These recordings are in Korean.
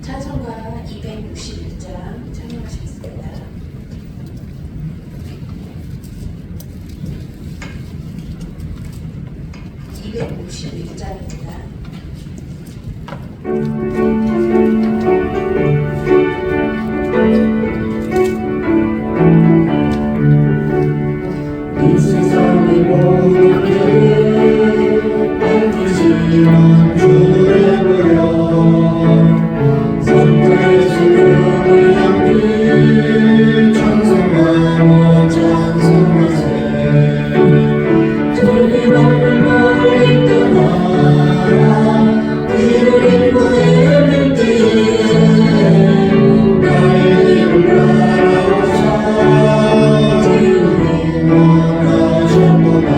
찬송가 261장 찬양하시겠습니다. 261장입니다. 이 세상의 모든 죄를 알지만 주를 보여 성자의 슬픔을 향기 찬송하며 찬송하세 저리 멀리 떠나라 길을 잃고 헤맬 때에 나의 힘을 바라오사 주님 원하셨구나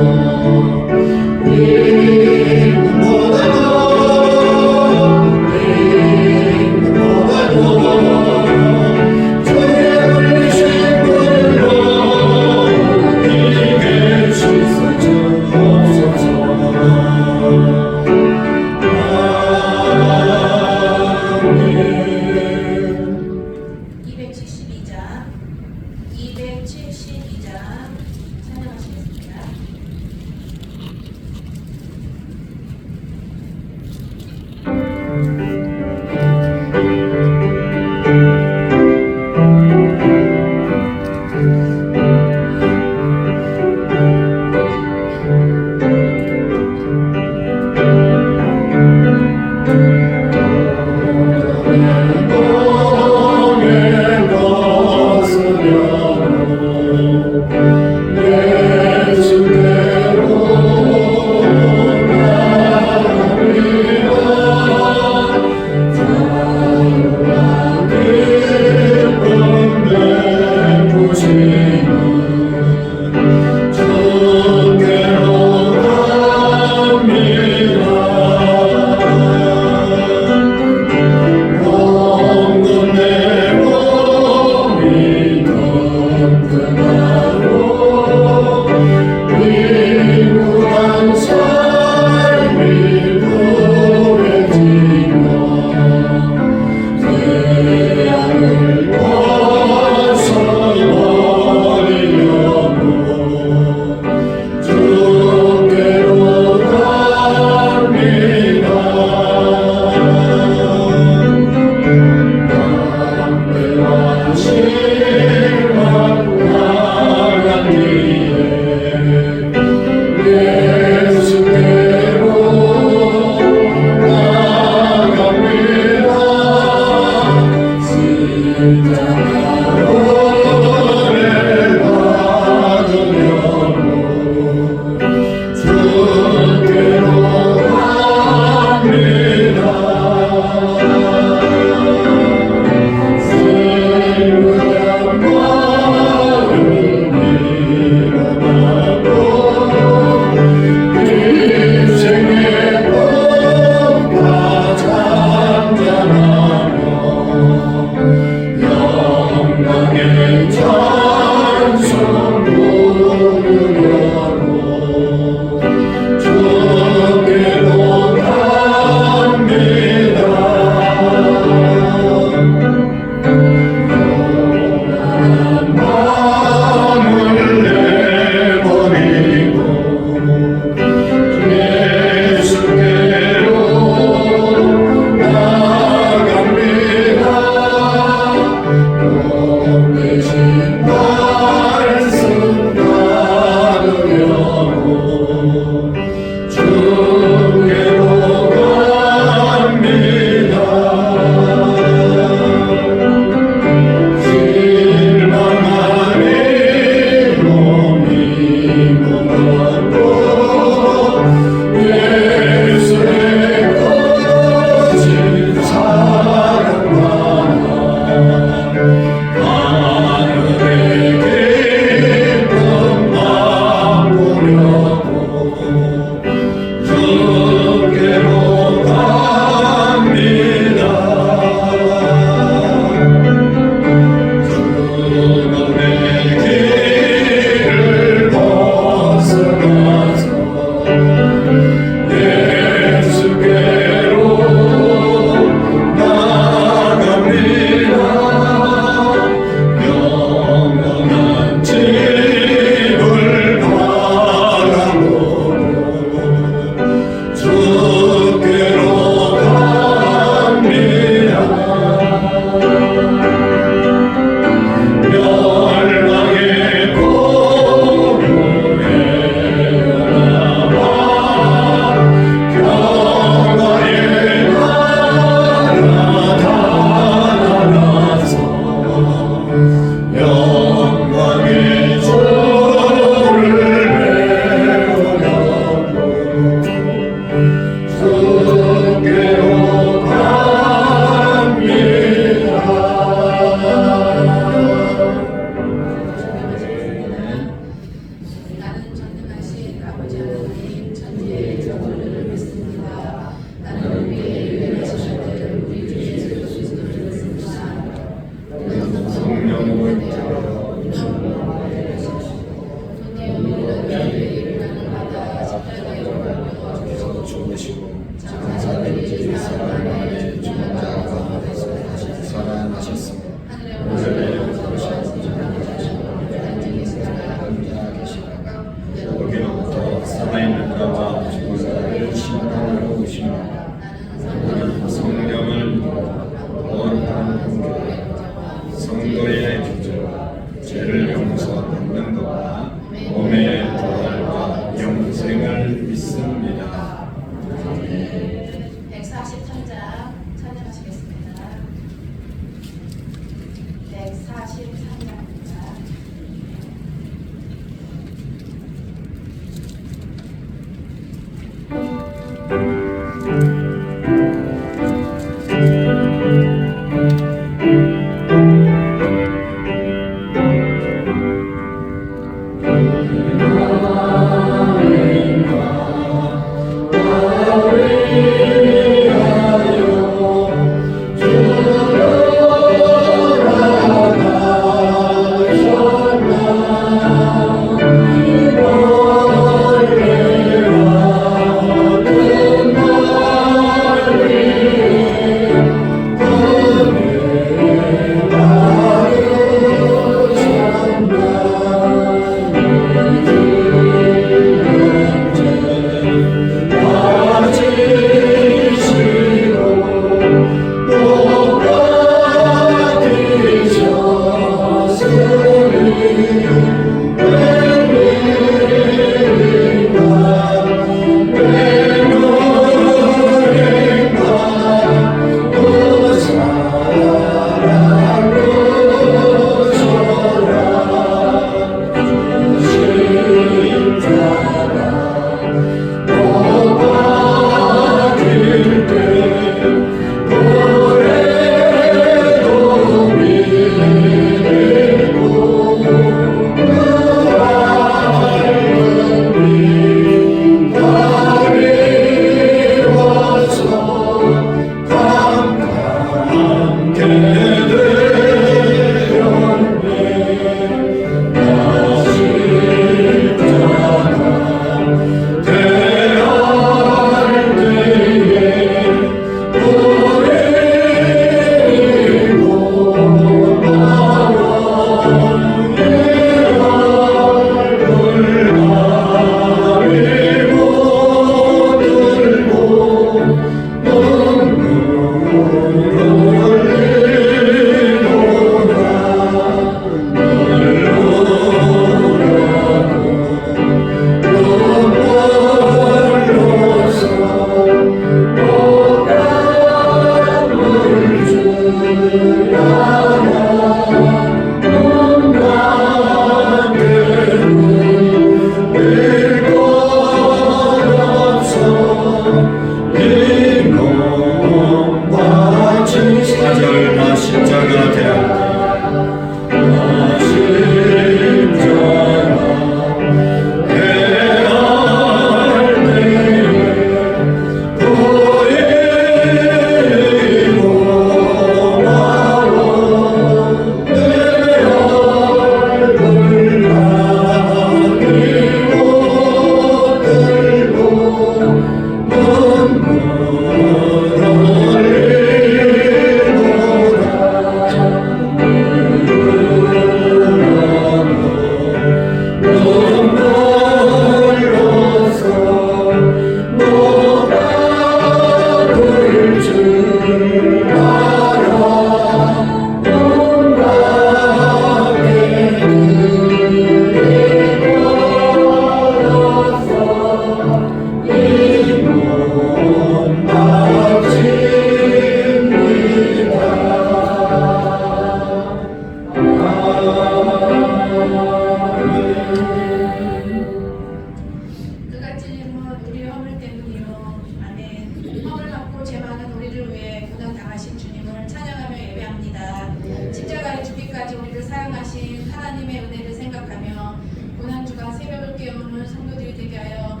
십자가에 죽기까지 우리를 사랑하신 하나님의 은혜를 생각하며 고난주간 새벽을 깨우는 성도들이 되게 하여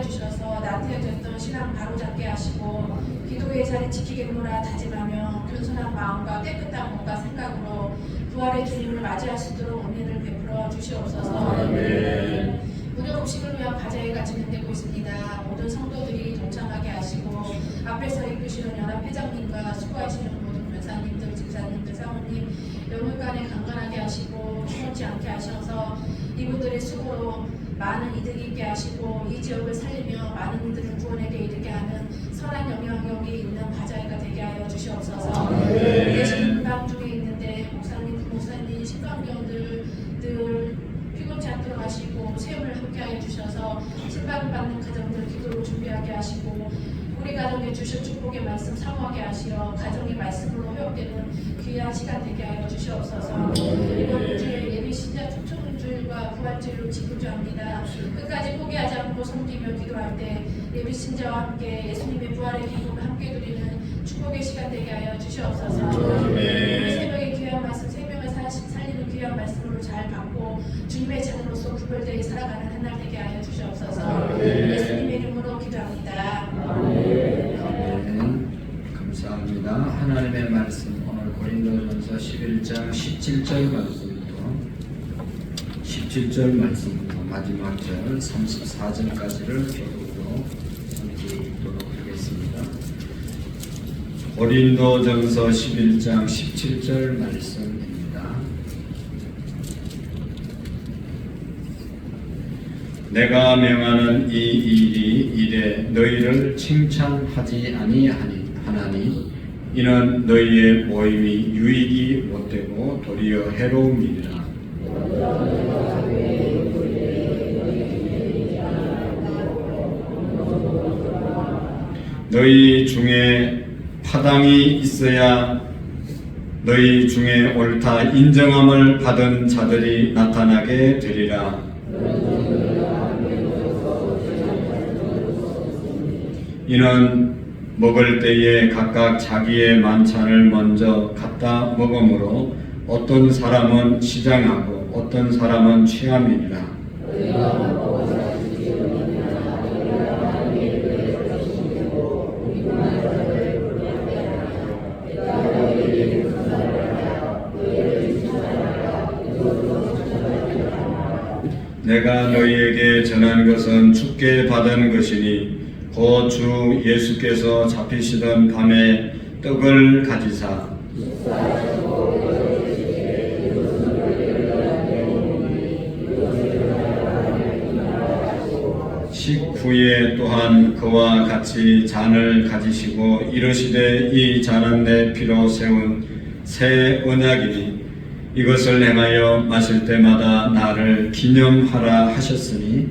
주셔서 나태해졌던 신앙 바로잡게 하시고 기도의 자리 지키겠노라 다짐하며 겸손한 마음과 깨끗한 몸과 생각으로 부활의 주님을 맞이할 수 있도록 은혜를 베풀어 주시옵소서. 무료 음식을 위한 과제가 진행되고 있습니다. 모든 성도들이 동참하게 하시고 앞에서 이끄시는 연합 회장님과 수고하시는 모든 권사님들, 집사님들, 사모님 영육간에 강건하게 하시고 추원치 않게 하셔서 이분들의 수고로 많은 이득이 있게 하시고 이 지역을 살리며 많은 이들을 구원에게 이르게 하는 선한 영향력이 있는 바자회가 되게 하여 주시옵소서. 계신 분당 중에 있는데 목사님, 부목사님, 신강병들 늘 피곤치 않도록 하시고 체험을 함께하여 주셔서 신방을 받는 가정들 기도로 준비하게 하시고 우리 가정에 주실 축복의 말씀 사모하게 하시어 가정의 말씀으로 회복되는 귀한 시간 되게 하여 주시옵소서. 이번 주에 예비 신자 초청주일과 부활주일로 지구주합니다. 끝까지 포기하지 않고 섬기며 기도할 때 예비 신자와 함께 예수님의 부활의 기쁨을 함께 누리는 축복의 시간 되게 하여 주시옵소서. 우리 새벽의 귀한 말씀 생명을 살리는 귀한 말씀으로 잘 받고 주님의 자녀로서 구별되어 살아가는 한 날 되게 하여 주시옵소서. 예수님의 이름으로 기도합니다. 감사합니다. 하나님의 말씀 오늘 고린도전서 11장 17절 말씀부터 17절 말씀부터 마지막 절 34절까지를 교독으로 섬기도록 하겠습니다. 고린도전서 11장 17절 말씀입니다. 내가 명하는 이 일이 이래 너희를 칭찬하지 아니하나니 이는 너희의 모임이 유익이 못되고 도리어 해로움이니라. 너희 중에 파당이 있어야 너희 중에 옳다 인정함을 받은 자들이 나타나게 되리라. 이는 먹을 때에 각각 자기의 만찬을 먼저 갖다 먹으므로 어떤 사람은 시장하고 어떤 사람은 취함이니라. 내가 너희에게 전한 것은 주께 받은 것이니 곧 주 예수께서 잡히시던 밤에 떡을 가지사 식후에 또한 그와 같이 잔을 가지시고 이르시되 이 잔은 내 피로 세운 새 언약이니 이것을 행하여 마실 때마다 나를 기념하라 하셨으니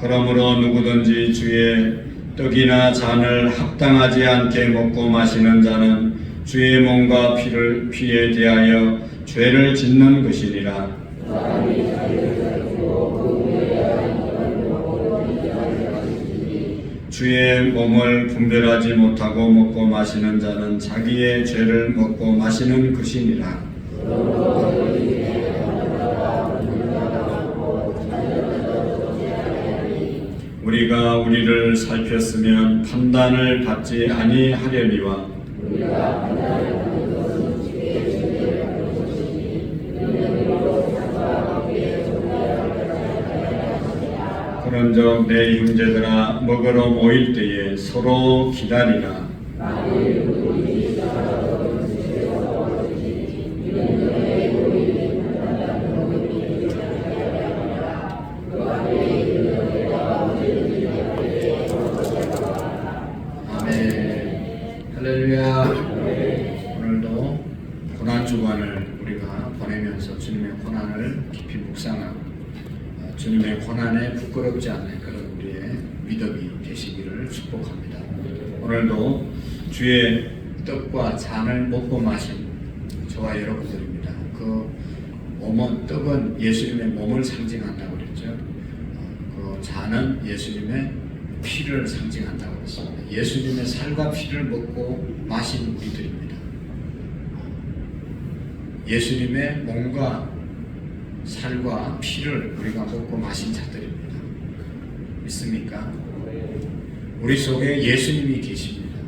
그러므로 누구든지 주의 떡이나 잔을 합당하지 않게 먹고 마시는 자는 주의 몸과 피에 대하여 죄를 짓는 것이니라. 주의 몸을 분별하지 못하고 먹고 마시는 자는 자기의 죄를 먹고 마시는 것이니라. 우리가 우리를 살폈으면 판단을 받지 아니하려니와 그런즉 내 형제들아 먹으러 모일 때에 서로 기다리라. 할렐루야. 오늘도 고난 주간을 우리가 보내면서 주님의 고난을 깊이 묵상하고 주님의 고난에 부끄럽지 않는 그런 우리의 믿음이 되시기를 축복합니다. 오늘도 주의 떡과 잔을 먹고 마신 저와 여러분들입니다. 그 몸은 떡은 예수님의 몸을 상징한다고 그랬죠. 그 잔은 예수님의 피를 상징한다고 했습니다. 예수님의 살과 피를 먹고 마신 우리들입니다. 예수님의 몸과 살과 피를 우리가 먹고 마신 자들입니다. 믿습니까? 우리 속에 예수님이 계십니다.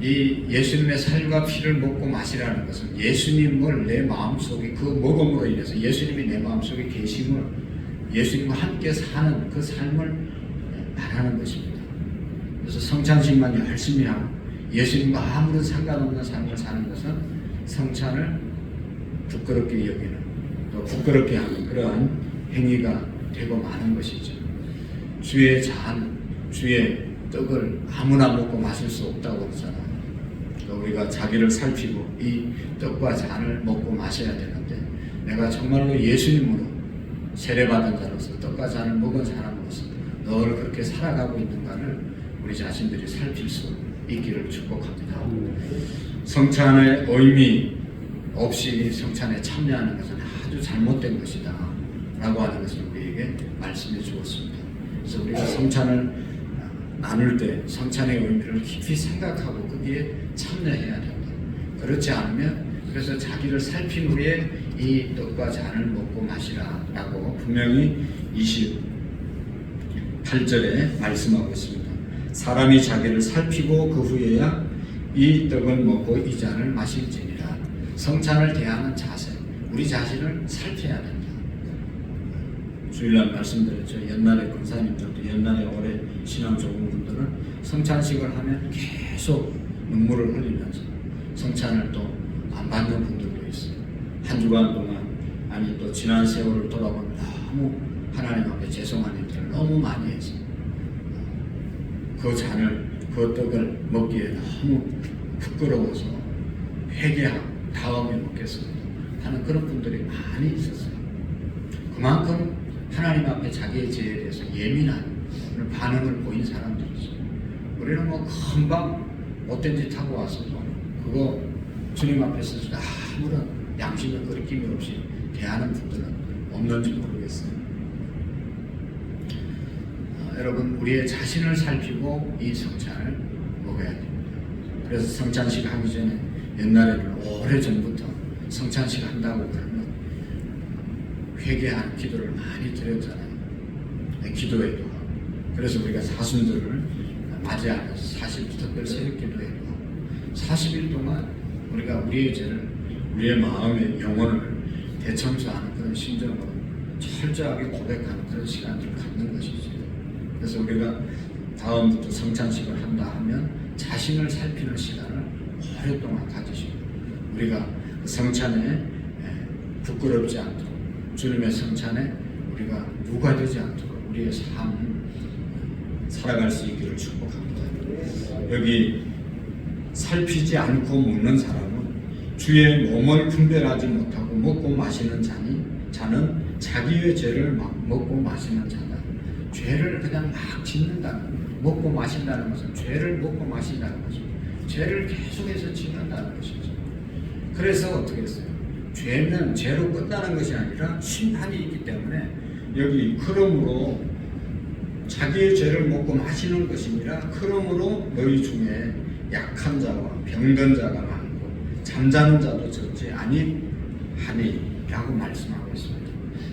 이 예수님의 살과 피를 먹고 마시라는 것은 예수님을 내 마음속에 그 먹음으로 인해서 예수님이 내 마음속에 계심을 예수님과 함께 사는 그 삶을 말하는 것입니다. 그래서 성찬식만 열심히 하고 예수님과 아무런 상관없는 삶을 사는 것은 성찬을 부끄럽게 여기는 또 부끄럽게 하는 그러한 행위가 되고 마는 것이죠. 주의 잔, 주의 떡을 아무나 먹고 마실 수 없다고 그러잖아요. 우리가 자기를 살피고 이 떡과 잔을 먹고 마셔야 되는데 내가 정말로 예수님으로 세례받은 자로서 떡과 잔을 먹은 사람으로서 늘 그렇게 살아가고 있는가를 우리 자신들이 살필 수 있기를 축복합니다. 성찬의 의미 없이 성찬에 참여하는 것은 아주 잘못된 것이다 라고 하는 것을 우리에게 말씀해 주었습니다. 그래서 우리가 성찬을 나눌 때 성찬의 의미를 깊이 생각하고 거기에 참여해야 된다. 그렇지 않으면 그래서 자기를 살핀 후에 이 떡과 잔을 먹고 마시라 라고 분명히 28절에 말씀하고 있습니다. 사람이 자기를 살피고 그 후에야 이 떡을 먹고 이 잔을 마실지니라. 성찬을 대하는 자세, 우리 자신을 살펴야 된다. 주일날 말씀드렸죠. 옛날에 권사님들도 옛날에 오래 신앙 좋은 분들은 성찬식을 하면 계속 눈물을 흘리면서 성찬을 또 안 받는 분들도 있어요. 한 주간 동안 아니 또 지난 세월을 돌아보면 너무 하나님 앞에 죄송한 일들을 너무 많이 해서 그 잔을 그 떡을 먹기에 너무 부끄러워서 회개하고 다음에 먹겠습니다 하는 그런 분들이 많이 있었어요. 그만큼 하나님 앞에 자기의 죄에 대해서 예민한 반응을 보인 사람들이죠. 우리는 뭐 금방 못된 짓 하고 와서도 그거 주님 앞에서 아무런 양심의 거리낌이 없이 대하는 분들은 없는지 모르겠어요. 여러분 우리의 자신을 살피고 이 성찬을 먹어야 됩니다. 그래서 성찬식 하기 전에 옛날에는 오래전부터 성찬식 한다고 그러면 회개하는 기도를 많이 드렸잖아요. 기도회도 하고. 그래서 우리가 사순절을 맞이하면서 40일 특별 새벽 기도회도 하고 40일 동안 우리가 우리의 죄를 우리의 마음의 영혼을 대청소하는 그런 심정으로 철저하게 고백하는 그런 시간들을 갖는 것이죠. 그래서 우리가 다음부터 성찬식을 한다 하면 자신을 살피는 시간을 오랫동안 가지시고 우리가 성찬에 부끄럽지 않도록 주님의 성찬에 우리가 누가 되지 않도록 우리의 삶을 살아갈 수 있기를 축복합니다. 여기 살피지 않고 먹는 사람은 주의 몸을 분별하지 못하고 먹고 마시는 자는 자기의 죄를 먹고 마시는 자다. 죄를 그냥 막 짓는다는, 먹고 마신다는 것은 죄를 먹고 마신다는 것입니다. 죄를 계속해서 짓는다는 것이죠. 그래서 어떻게 했어요? 죄는 죄로 끝나는 것이 아니라 심판이 있기 때문에 여기 그러므로 자기의 죄를 먹고 마시는 것이니라 그러므로 너희 중에 약한 자와 병든 자가 많고 잠자는 자도 적지 아니하니 라고 말씀하고 있습니다.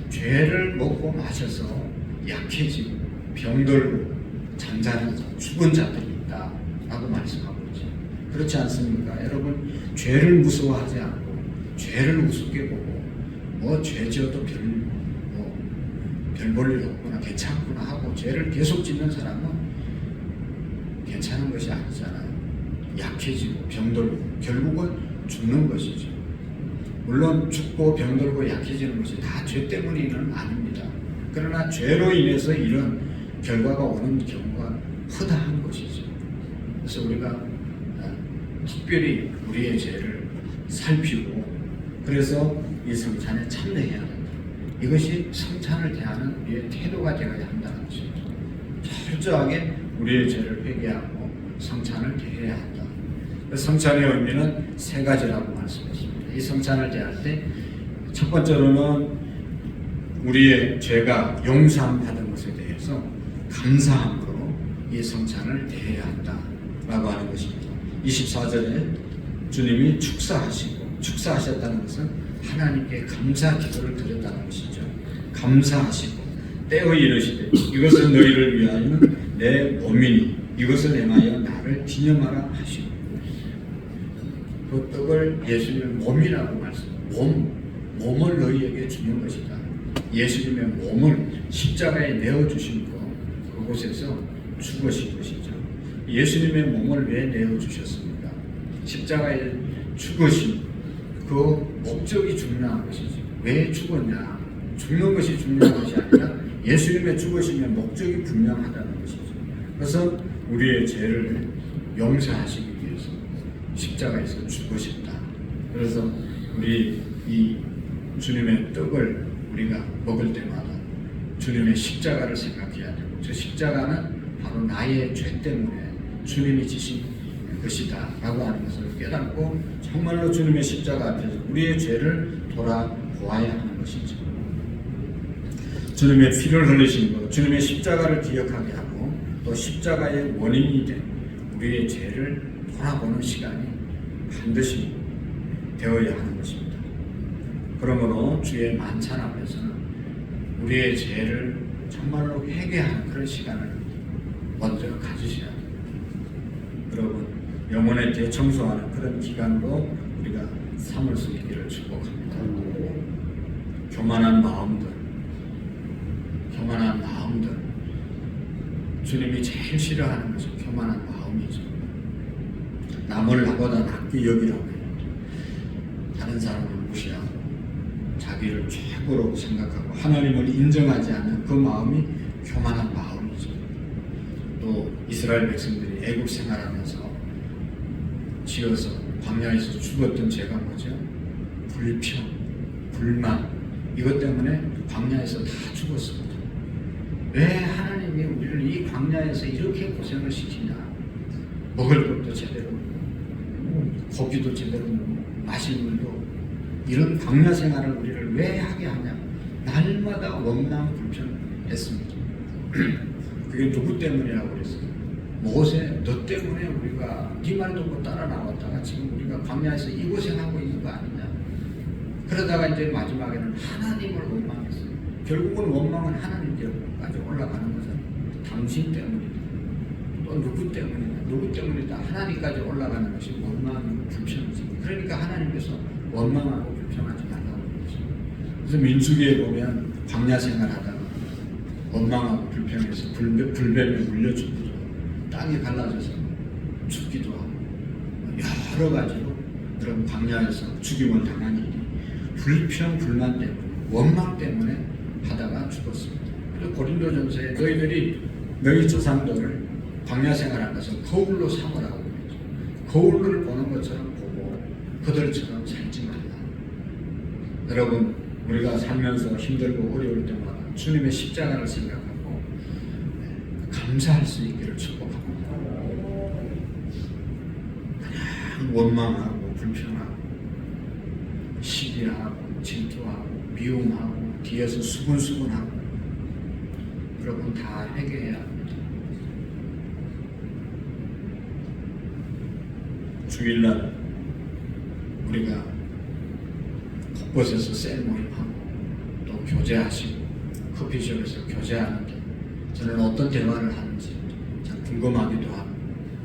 죄를 먹고 마셔서 약해지고 병들고 잠자는 자, 죽은 자들이 있다 라고 말씀하고 있죠. 그렇지 않습니까? 여러분 죄를 무서워하지 않고 죄를 우습게 보고 뭐 죄 지어도 별 볼 일 없구나 괜찮구나 하고 죄를 계속 짓는 사람은 괜찮은 것이 아니잖아요. 약해지고 병들고 결국은 죽는 것이죠. 물론 죽고 병들고 약해지는 것이 다 죄 때문이는 아닙니다. 그러나 죄로 인해서 이런 결과가 오는 경우가 허다한 것이죠. 그래서 우리가 특별히 우리의 죄를 살피고 그래서 이 성찬에 참여해야 한다. 이것이 성찬을 대하는 우리의 태도가 되어야 한다는 것입니다. 철저하게 우리의 죄를 회개하고 성찬을 대해야 한다. 성찬의 의미는 세 가지라고 말씀했습니다. 이 성찬을 대할 때 첫 번째로는 우리의 죄가 용서받은 것에 대해서 감사함으로 이 성찬을 대해야 한다라고 하는 것입니다. 24절에 주님이 축사하셨다는 것은 하나님께 감사 기도를 드렸다는 것이죠. 감사하시고 떼어 이르시되 이것은 너희를 위하여 내 몸이니 이것을 행하여 나를 기념하라 하시고, 그 떡을 예수님의 몸이라고 몸을 너희에게 주는 것이다. 예수님의 몸을 십자가에 내어주신 것, 그곳에서 죽으신 것이죠. 예수님의 몸을 왜 내어주셨습니까? 십자가에 죽으신 그 목적이 중요한 것이지. 왜 죽었냐? 죽는 것이 중요한 것이 아니라 예수님의 죽으심의 목적이 분명하다는 것이죠. 그래서 우리의 죄를 용서하시기 위해서 십자가에서 죽으셨다. 그래서 우리 이 주님의 떡을 우리가 먹을 때마다 주님의 십자가를 생각해야 되고, 저 십자가는 바로 나의 죄 때문에 주님이 지신 것이다 라고 하는 것을 깨닫고 정말로 주님의 십자가 앞에서 우리의 죄를 돌아보아야 하는 것이죠. 주님의 피를 흘리신 것, 주님의 십자가를 기억하게 하고 또 십자가의 원인이 된 우리의 죄를 돌아보는 시간이 반드시 되어야 하는 것입니다. 그러므로 주의 만찬 앞에서는 우리의 죄를 정말로 회개하는 그런 시간을 먼저 가지셔야 됩니다. 여러분, 영혼의 대청소하는 그런 기간으로 우리가 삼을 수 있기를 축복합니다. 교만한 마음들, 주님이 제일 싫어하는 것이 교만한 마음이죠. 남을 나보다 낫게 여기라고 해요. 다른 사람을 무시하고 자기를 최고로 생각하고 하나님을 인정하지 않는 그 마음이 교만한 마음이죠. 또 이스라엘 백성들이 애국 생활하면서 지어서 광야에서 죽었던 죄가 뭐죠? 불평, 불만, 이것 때문에 광야에서 다 죽었습니다. 왜 하나님이 우리를 이 광야에서 이렇게 고생을 시키냐? 먹을 것도 제대로, 고기도 제대로, 마실 물도, 이런 광야 생활을 우리를 왜 하게 하냐? 날마다 원망 불평했습니다. 그게 누구 때문이라고 그랬어요? 모세, 너 때문에 우리가 네 말 듣고 따라 나왔다가 지금 우리가 광야에서 이 고생하고 있는 거 아니냐? 그러다가 이제 마지막에는 하나님을 원망했어요. 결국은 원망은 하나님께까지 올라가는 거잖아요. 당신 때문이다. 또 누구 때문이다. 누구 때문이다. 하나님까지 올라가는 것이 원망이고 불평이지. 그러니까 하나님께서 원망하고 불평하지 말라고 그러죠. 그래서 민수기에 보면 광야 생활하다가 원망하고 불평해서 불뱀에 물려 죽기도 하고 땅이 갈라져서 죽기도 하고 여러 가지로 그런 광야에서 죽임을 당한 일이 불평, 불만 때문에, 원망 때문에 하다가 죽었습니다. 그리고 고린도전서에 너희 조상들을 광야 생활하면서 거울로 삼으라고 그랬죠. 거울을 보는 것처럼 보고 그들처럼 살지 말라. 여러분, 우리가 살면서 힘들고 어려울 때마다 주님의 십자가를 생각하고 감사할 수 있기를 축복합니다. 그냥 원망하고 불평하고 시기하고 질투하고 미움하고 뒤에서 수근수근하고, 여러분 다 회개해야 합니다. 주일날 우리가 곳곳에서 셀 모임하고 또 교제하시고 커피숍에서 교제하는데 저는 어떤 대화를 하는지 참 궁금하기도 하고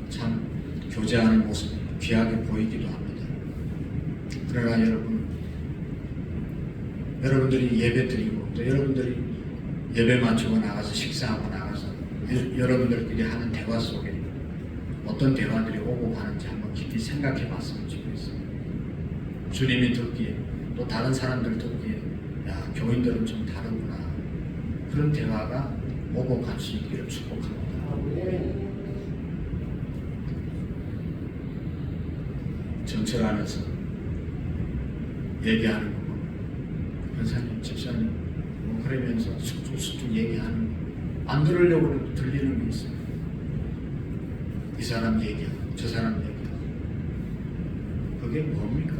참 교제하는 모습이 귀하게 보이기도 합니다. 그러나 여러분들이 예배 드리고 또 여러분들이 예배 마치고 나가서 식사하고 나가서 여러분들끼리 하는 대화 속에 어떤 대화들이 오고 가는지 한번 깊이 생각해 봤으면 좋겠어요. 주님이 듣기에 또 다른 사람들 듣기에 야, 교인들은 좀 다르구나, 그런 대화가 오고 갈 수 있기를 축복합니다. 정철 안에서 얘기하는 거, 권사님, 집사님 뭐 그러면서 숙죽 얘기하는 거, 안 들으려고 해도 들리는 게 있어요. 이 사람 얘기하고 저 사람 얘기하고, 그게 뭡니까?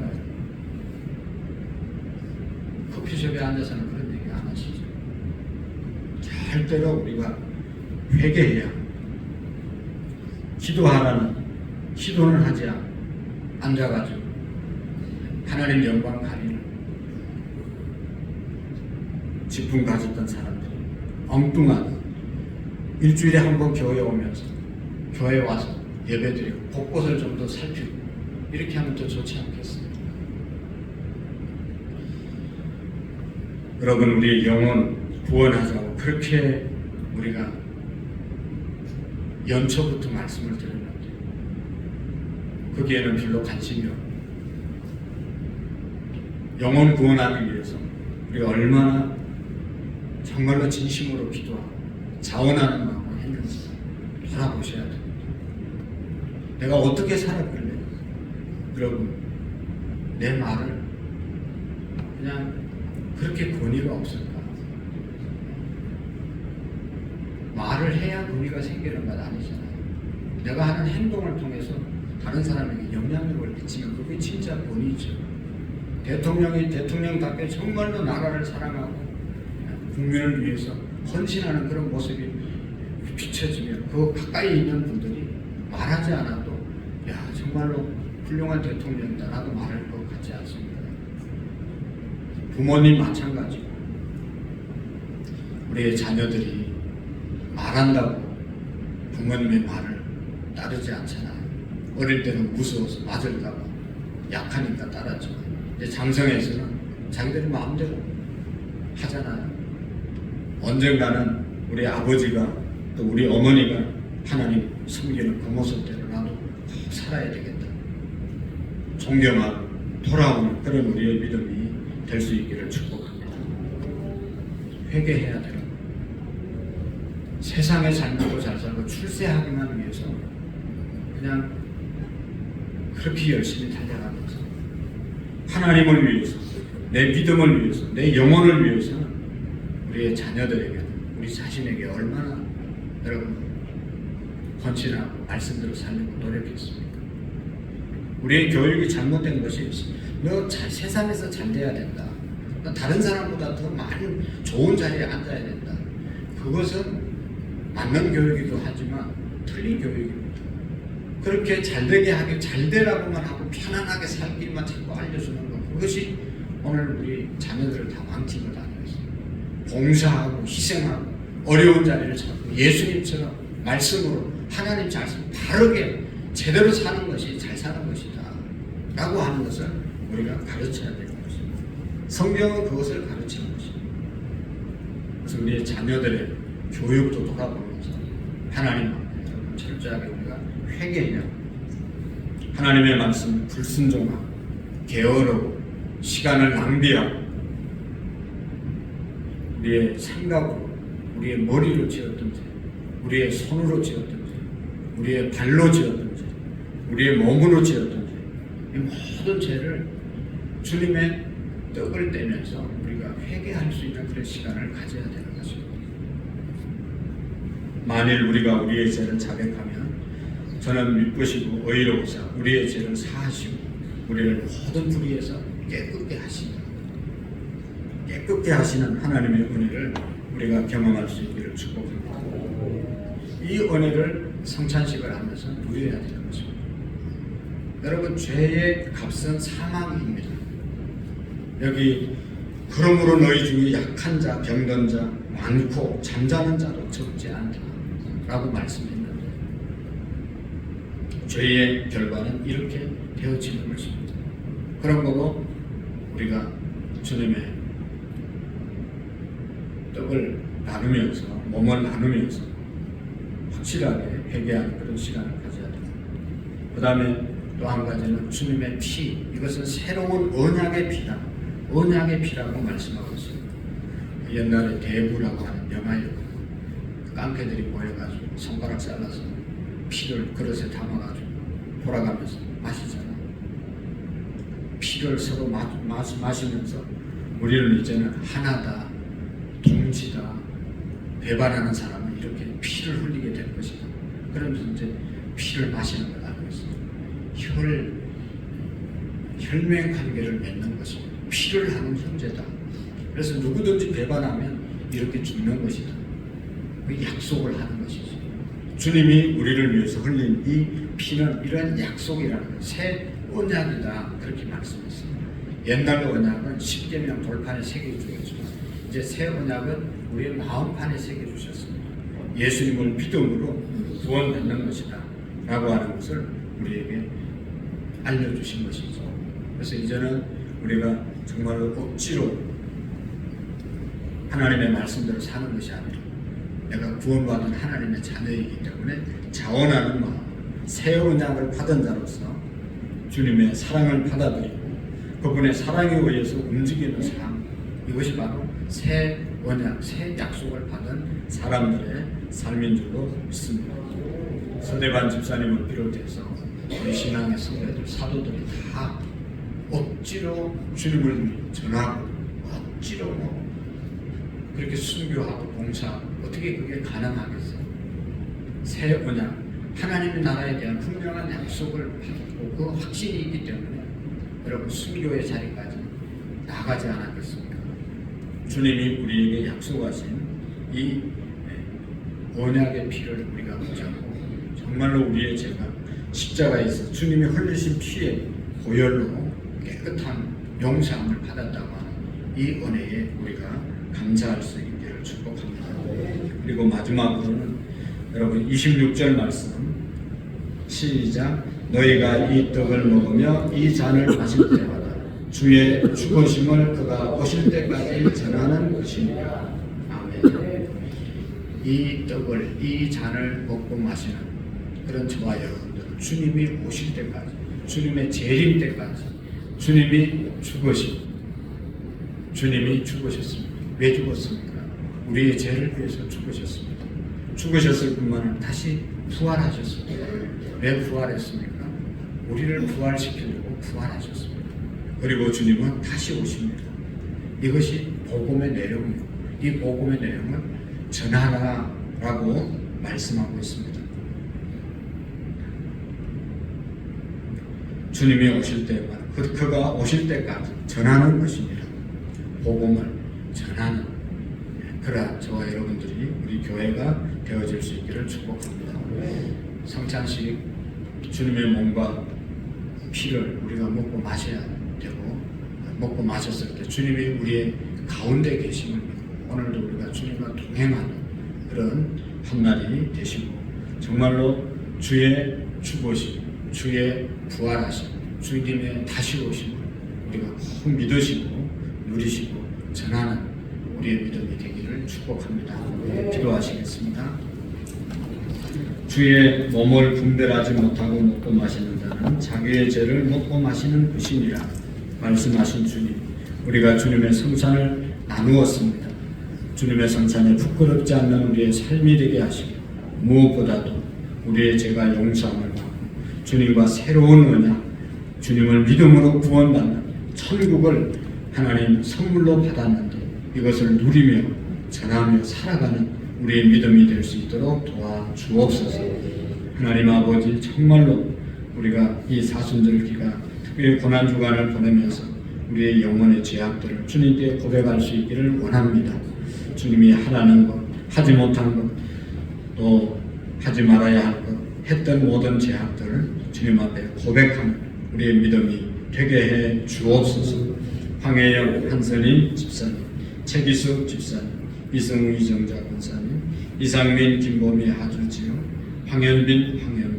커피숍에 앉아서는 그런 얘기 안 하시죠. 절대로 우리가 회개해야 기도는 하지 않고 앉아가지고 하나님 영광 가리는 직분 가졌던 사람들이 엉뚱한 일주일에 한 번 교회 오면서 교회 와서 예배드리고 곳곳을 좀 더 살피고 이렇게 하면 더 좋지 않겠어요? 여러분, 우리 영혼 구원하자고 그렇게 우리가 연초부터 말씀을 드렸는데 거기에는 별로 관심이 없고 영혼 구원하기 위해서 우리가 얼마나 정말로 진심으로 기도하고 자원하는 마음을 했는지 돌아보셔야 됩니다. 내가 어떻게 살았길래 여러분 내 말을 그냥 그렇게 권위가 없을까? 말을 해야 권위가 생기는 건 아니잖아요. 내가 하는 행동을 통해서 다른 사람에게 영향력을 미치면 그게 진짜 권위죠. 대통령이 대통령답게 정말로 나라를 사랑하고 국민을 위해서 헌신하는 그런 모습이 비춰지면 그 가까이 있는 분들이 말하지 않아도 야 정말로 훌륭한 대통령이다 라고 말할 것 같지 않습니까? 부모님 마찬가지고 우리의 자녀들이 말한다고 부모님의 말을 따르지 않잖아요. 어릴 때는 무서워서 맞을까 봐 약하니까 따랐지만 이제 장성에서는 자기들이 마음대로 하잖아요. 언젠가는 우리 아버지가 또 우리 어머니가 하나님 섬기는 그 모습대로 나도 살아야 되겠다. 존경하고 돌아오는 그런 우리의 믿음이 될 수 있기를 축복합니다. 회개해야 되는 세상에 잘 먹고 잘 살고 출세하기만 위해서 그냥 그렇게 열심히 달려가면서 하나님을 위해서 내 믿음을 위해서 내 영혼을 위해서는 우리의 자녀들에게 우리 자신에게 얼마나 여러분 헌신하고 말씀대로 살려고 노력했습니까? 우리의 교육이 잘못된 것이 너 세상에서 잘 돼야 된다. 너 다른 사람보다 더 많은 좋은 자리에 앉아야 된다. 그것은 맞는 교육이기도 하지만 틀린 교육입니다. 그렇게 잘되게 하게 잘 되라고만 하고 편안하게 살기만 자꾸 알려주는 것, 그것이 오늘 우리 자녀들을 다 망친 것 아니겠습니까? 봉사하고 희생하고 어려운 자리를 찾고 예수님처럼 말씀으로 하나님 말씀 바르게 제대로 사는 것이 잘 사는 것이다 라고 하는 것을 우리가 가르쳐야 되는 것입니다. 성경은 그것을 가르치는 것입니다. 그래서 우리의 자녀들의 교육도 돌아보면서 하나님 앞에 철저하게 우리가 회개하며 하나님의 말씀 불순종하고 게으르고 시간을 낭비하고 우리의 생각으로 우리의 머리로 지었던 죄, 우리의 손으로 지었던 죄, 우리의 발로 지었던 죄, 우리의 몸으로 지었던 죄, 이 모든 죄를 주님의 떡을 떼면서 우리가 회개할 수 있는 그런 시간을 가져야 되는 것입니다. 만일 우리가 우리의 죄를 자백하면 저는 미쁘시고 의로우사 우리의 죄를 사하시고 우리를 모든 불의에서 깨끗게 하시는 하나님의 은혜를 우리가 경험할 수 있기를 축복합니다. 이 은혜를 성찬식을 하면서 누려야 되는 것입니다. 여러분, 죄의 값은 사망입니다. 여기 그러므로 너희 중에 약한 자, 병든 자, 많고 잠자는 자도 적지 않다 라고 말씀했는데 죄의 결과는 이렇게 되어지는 것입니다. 그런 거고 우리가 주님의 떡을 나누면서 몸을 나누면서 확실하게 회개하는 그런 시간을 가져야 됩니다. 그 다음에 또 한 가지는 주님의 피, 이것은 새로운 언약의 피다. 언약의 피라고 말씀하고 있습니다. 옛날에 대부라고 하는 명화였고 깡패들이 모여가지고 손가락 잘라서 피를 그릇에 담아가지고 돌아가면서 마시잖아요. 피를 서로 마시면서 우리는 이제는 하나다, 동지다, 배반하는 사람은 이렇게 피를 흘리게 될 것이다. 그러면서 이제 피를 마시는 걸 알고 있습니다. 혈맹 관계를 맺는 것입니다. 피를 하는 형제다. 그래서 누구든지 배반하면 이렇게 죽는 것이다. 그 약속을 하는 것이죠. 주님이 우리를 위해서 흘린 이 피는 이런 약속이라는 거예요. 새 언약이다 그렇게 말씀했습니다. 옛날 언약은 십계명 돌판에 새겨주었지만 이제 새 언약은 우리의 마음판에 새겨주셨습니다. 예수님을 믿음으로 구원받는 것이다 라고 하는 것을 우리에게 알려주신 것이죠. 그래서 이제는 우리가 정말로 억지로 하나님의 말씀대로 사는 것이 아니라 내가 구원받은 하나님의 자녀이기 때문에 자원하는 마음, 새 언약을 받은 자로서 주님의 사랑을 받아들이고 그분의 사랑에 의해서 움직이는 삶, 이것이 바로 새 언약, 새 약속을 받은 사람들의 삶인 줄로 믿습니다. 서대반 집사님을 비롯해서 우리 신앙의 선배들, 사도들이 다 억지로 주님을 전하고 억지로 그렇게 순교하고 봉사하고 어떻게 그게 가능하겠어요? 새 언약, 하나님의 나라에 대한 분명한 약속을 받고 그 확신이 있기 때문에 여러분 순교의 자리까지 나가지 않았겠습니까? 주님이 우리에게 약속하신 이 언약의 피를 우리가 붙잡고 정말로 우리의 죄가 십자가에서 주님이 흘리신 피의 보혈로 깨끗한 용서함을 받았다고 하는 이 은혜에 우리가 감사할 수 있기를 축복합니다. 그리고 마지막으로는 여러분 26절 말씀 시작. 너희가 이 떡을 먹으며 이 잔을 마실 때마다 주의 죽으심을 그가 오실 때까지 전하는 것이니라. 아멘. 이 떡을 이 잔을 먹고 마시는 그런 저와 여러분들은 주님이 오실 때까지, 주님의 재림 때까지 주님이 죽으셨습니다. 왜 죽었습니까? 우리의 죄를 위해서 죽으셨습니다. 죽으셨을 뿐만 아니라 다시 부활하셨습니다. 왜 부활했습니까? 우리를 부활시키려고 부활하셨습니다. 그리고 주님은 다시 오십니다. 이것이 복음의 내용이고 이 복음의 내용을 전하라라고 말씀하고 있습니다. 주님이 오실 때만 그가 오실 때까지 전하는 것입니다. 복음을 전하는 그러한 저와 여러분들이 우리 교회가 되어질 수 있기를 축복합니다. 성찬식 주님의 몸과 피를 우리가 먹고 마셔야 되고 먹고 마셨을 때 주님이 우리의 가운데 계심을 믿고 오늘도 우리가 주님과 동행하는 그런 한날이 되시고 정말로 주의 죽으심, 주의 부활하심, 주님의 다시 오심을 우리가 꼭 믿으시고 누리시고 전하는 우리의 믿음이 되기를 축복합니다. 기도하시겠습니다. 주의 몸을 분별하지 못하고 먹고 마시는 자는 자기의 죄를 먹고 마시는 것이니라 말씀하신 주님, 우리가 주님의 성찬을 나누었습니다. 주님의 성찬에 부끄럽지 않는 우리의 삶이 되게 하시고 무엇보다도 우리의 죄가 용서함을 받고 주님과 새로운 언약, 주님을 믿음으로 구원받는 천국을 하나님 선물로 받았는데 이것을 누리며 전하며 살아가는 우리의 믿음이 될 수 있도록 도와주옵소서. 하나님 아버지, 정말로 우리가 이 사순절기가 특별히 고난주간을 보내면서 우리의 영혼의 죄악들을 주님께 고백할 수 있기를 원합니다. 주님이 하라는 것, 하지 못한 것, 또 하지 말아야 할 것, 했던 모든 죄악들을 주님 앞에 고백하는 우리의 믿음이 되게 해 주옵소서. 황혜영 한선희 집사님, 최기숙 집사님, 이승우 이정자 권사님, 이상민 김보미 하주지요, 황현빈 황현우,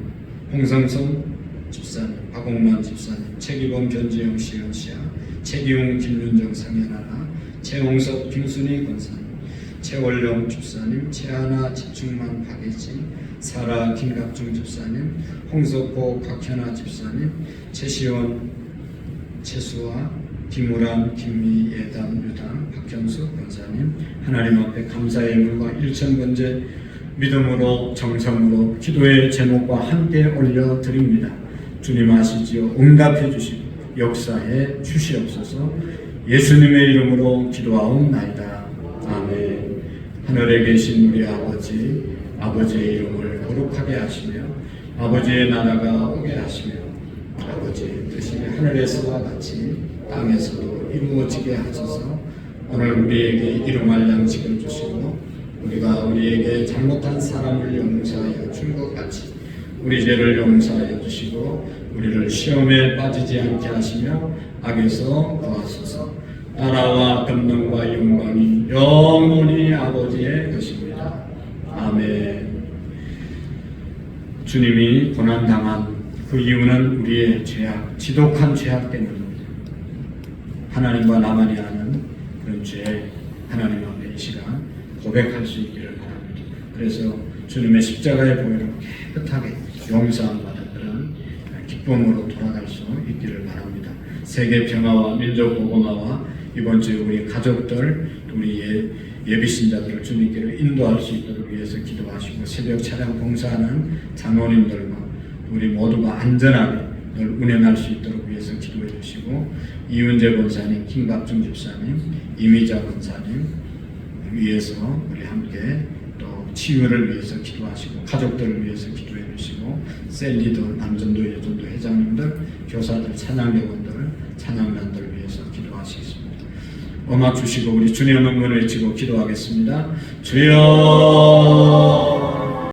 홍성성 집사님, 박옥만 집사님, 최기범 변지영 시연시아, 최기웅 김윤정 상현하나, 최홍석 김순희 권사님, 최월령 집사님, 최하나 집중만 박예지, 사라 김갑중 집사님, 홍석호 곽현아 집사님, 최시원 최수아, 김우람, 김미, 예담, 유담, 박현수 권사님, 하나님 앞에 감사의 물과 일천번째 믿음으로 정성으로 기도의 제목과 함께 올려드립니다. 주님 아시지요? 응답해 주시고 역사해 주시옵소서. 예수님의 이름으로 기도하옵나이다. 아멘. 하늘에 계신 우리 아버지, 아버지의 이름을 거룩하게 하시며 아버지의 나라가 오게 하시며 아버지의 뜻이 하늘에서와 같이 땅에서도 이루어지게 하소서. 오늘 우리에게 일용할 양식을 주시고 우리가 우리에게 잘못한 사람을 용서하여 준 것 같이 우리 죄를 용서하여 주시고 우리를 시험에 빠지지 않게 하시며 악에서 구하소서. 나라와 권능과 영광이 영원히 아버지의 것입니다. 아멘. 주님이 고난당한 그 이유는 우리의 죄악, 지독한 죄악 때문입니다. 하나님과 나만이 아는 그런 죄, 하나님 앞에 이 시간 고백할 수 있기를 바랍니다. 그래서 주님의 십자가의 보혈로 깨끗하게 용서함 받은 그런 기쁨으로 돌아갈 수 있기를 바랍니다. 세계 평화와 민족 복음화와 이번 주에 우리 가족들, 우리 예비신자들을 주님께로 인도할 수 있도록 위해서 기도하시고 새벽 차량 봉사하는 장로님들과 우리 모두가 안전하게 늘 운행할 수 있도록 위해서 기도해 주시고 이은재 권사님, 김박중 집사님, 이미자 권사님 위해서 우리 함께 또 치유를 위해서 기도하시고 가족들을 위해서 기도해 주시고 셀리더, 남전도, 여전도 회장님들, 교사들, 찬양대원들, 찬양단들 위해서 기도하시겠습니다. 음악 주시고 우리 주님의 응원을 외치고 기도하겠습니다. 주여